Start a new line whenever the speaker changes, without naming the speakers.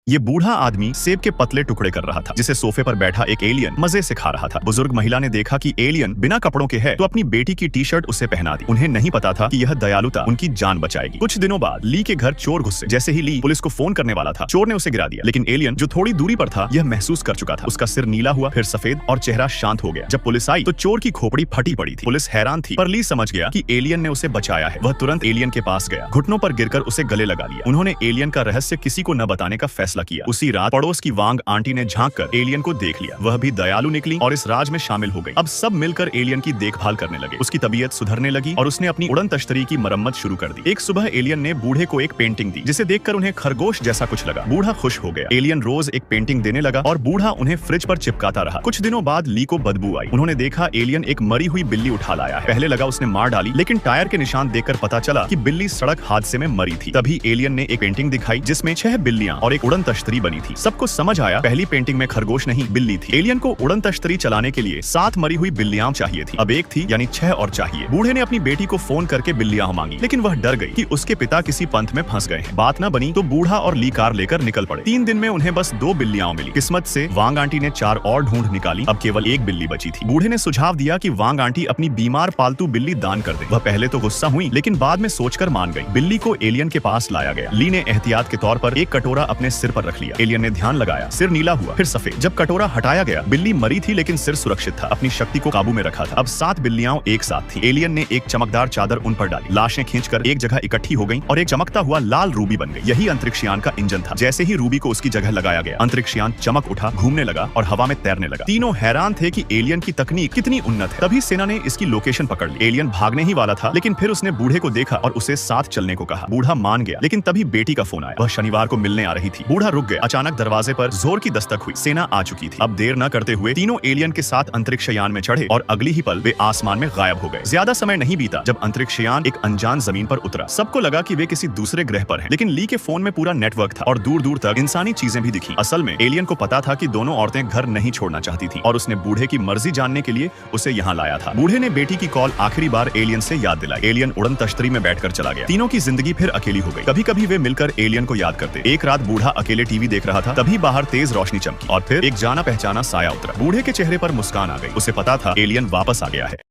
ये बूढ़ा आदमी सेब के पतले टुकड़े कर रहा था, जिसे सोफे पर बैठा एक एलियन मजे से खा रहा था। बुजुर्ग महिला ने देखा कि एलियन बिना कपड़ों के है, तो अपनी बेटी की टी शर्ट उसे पहना दी। उन्हें नहीं पता था कि यह दयालुता उनकी जान बचाएगी। कुछ दिनों बाद ली के घर चोर घुसे। जैसे ही ली पुलिस को फोन करने वाला था, चोर ने उसे गिरा दिया। लेकिन एलियन, जो थोड़ी दूरी पर था, यह महसूस कर चुका था। उसका सिर नीला हुआ, फिर सफेद, और चेहरा शांत हो गया। जब पुलिस आई तो चोर की खोपड़ी फटी पड़ी थी। पुलिस हैरान थी, पर ली समझ गया कि एलियन ने उसे बचाया है। वह तुरंत एलियन के पास गया, घुटनों पर गिरकर उसे गले लगा लिया। उन्होंने एलियन का रहस्य किसी को न बताने का फैसला किया। उसी रात पड़ोस की वांग आंटी ने झांक कर एलियन को देख लिया। वह भी दयालु निकली और इस राज में शामिल हो गई। अब सब मिलकर एलियन की देखभाल करने लगे। उसकी तबीयत सुधरने लगी और उसने अपनी उड़न तश्तरी की मरम्मत शुरू कर दी। एक सुबह एलियन ने बूढ़े को एक पेंटिंग दी, जिसे देखकर उन्हें खरगोश जैसा कुछ लगा। बूढ़ा खुश हो गया। एलियन रोज एक पेंटिंग देने लगा और बूढ़ा उन्हें फ्रिज पर चिपकाता रहा। कुछ दिनों बाद ली को बदबू आई। उन्होंने देखा एलियन एक मरी हुई बिल्ली उठा लाया है। पहले लगा उसने मार डाली, लेकिन टायर के निशान देखकर पता चला कि बिल्ली सड़क हादसे में मरी थी। तभी एलियन ने एक पेंटिंग दिखाई, जिसमें 6 बिल्लियां और एक उड़न तश्तरी बनी थी। सबको समझ आया, पहली पेंटिंग में खरगोश नहीं, बिल्ली थी। एलियन को उड़न तश्तरी चलाने के लिए 7 मरी हुई बिल्लियां चाहिए थी। अब एक थी, यानी 6 और चाहिए। बूढ़े ने अपनी बेटी को फोन करके बिल्लियां मांगी, लेकिन वह डर गई कि उसके पिता किसी पंथ में फंस गए हैं। बात न बनी तो बूढ़ा और ली कार लेकर निकल पड़े। 3 दिन में उन्हें बस 2 बिल्लियां मिली। किस्मत से वांग आंटी ने 4 और ढूंढ निकाली। अब केवल 1 बिल्ली बची थी। बूढ़े ने सुझाव दिया कि वांग आंटी अपनी बीमार पालतू बिल्ली दान कर दे। वह पहले तो गुस्सा हुई, लेकिन बाद में सोचकर मान गई। बिल्ली को एलियन के पास लाया गया। ली ने एहतियात के तौर पर एक कटोरा अपने सिर पर रख लिया। एलियन ने ध्यान लगाया, सिर नीला हुआ, फिर सफेद। जब कटोरा हटाया गया, बिल्ली मरी थी, लेकिन सिर सुरक्षित था। अपनी शक्ति को काबू में रखा था। अब 7 बिल्लियां एक साथ थी। एलियन ने एक चमकदार चादर उन पर डाली। लाशें खींचकर एक जगह इकट्ठी हो गईं और एक चमकता हुआ लाल रूबी बन गई। यही अंतरिक्षयान का इंजन था। जैसे ही रूबी को उसकी जगह लगाया गया, अंतरिक्षयान चमक उठा, घूमने लगा और हवा में तैरने लगा। तीनों हैरान थे कि एलियन की तकनीक कितनी उन्नत है। तभी सेना ने इसकी लोकेशन पकड़ ली। एलियन भागने ही वाला था, लेकिन फिर उसने बूढ़े को देखा और उसे साथ चलने को कहा। बूढ़ा मान गया, लेकिन तभी बेटी का फोन आया। वह शनिवार को मिलने आ रही थी। बूढ़ा रुक गया। अचानक दरवाजे पर जोर की दस्तक हुई। सेना आ चुकी थी। अब देर न करते हुए तीनों एलियन के साथ अंतरिक्षयान में चढ़े और अगली ही पल वे आसमान में गायब हो गए। ज्यादा समय नहीं बीता जब अंतरिक्षयान एक अनजान जमीन पर उतरा। सबको लगा कि वे किसी दूसरे ग्रह पर हैं, लेकिन ली के फोन में पूरा नेटवर्क था और दूर दूर तक इंसानी चीजें भी दिखी। असल में एलियन को पता था कि दोनों औरतें घर नहीं छोड़ना चाहती थी और उसने बूढ़े की मर्जी जानने के लिए उसे यहाँ लाया था। बूढ़े ने बेटी की कॉल आखिरी बार एलियन से याद दिलाई। एलियन उड़न तश्तरी में बैठकर चला गया। तीनों की जिंदगी फिर अकेली हो गई। कभी कभी वे मिलकर एलियन को याद करते। एक रात बूढ़ा अकेले टीवी देख रहा था, तभी बाहर तेज रोशनी चमकी और फिर एक जाना पहचाना साया उतरा। बूढ़े के चेहरे पर मुस्कान आ गई। उसे पता था एलियन वापस आ गया है।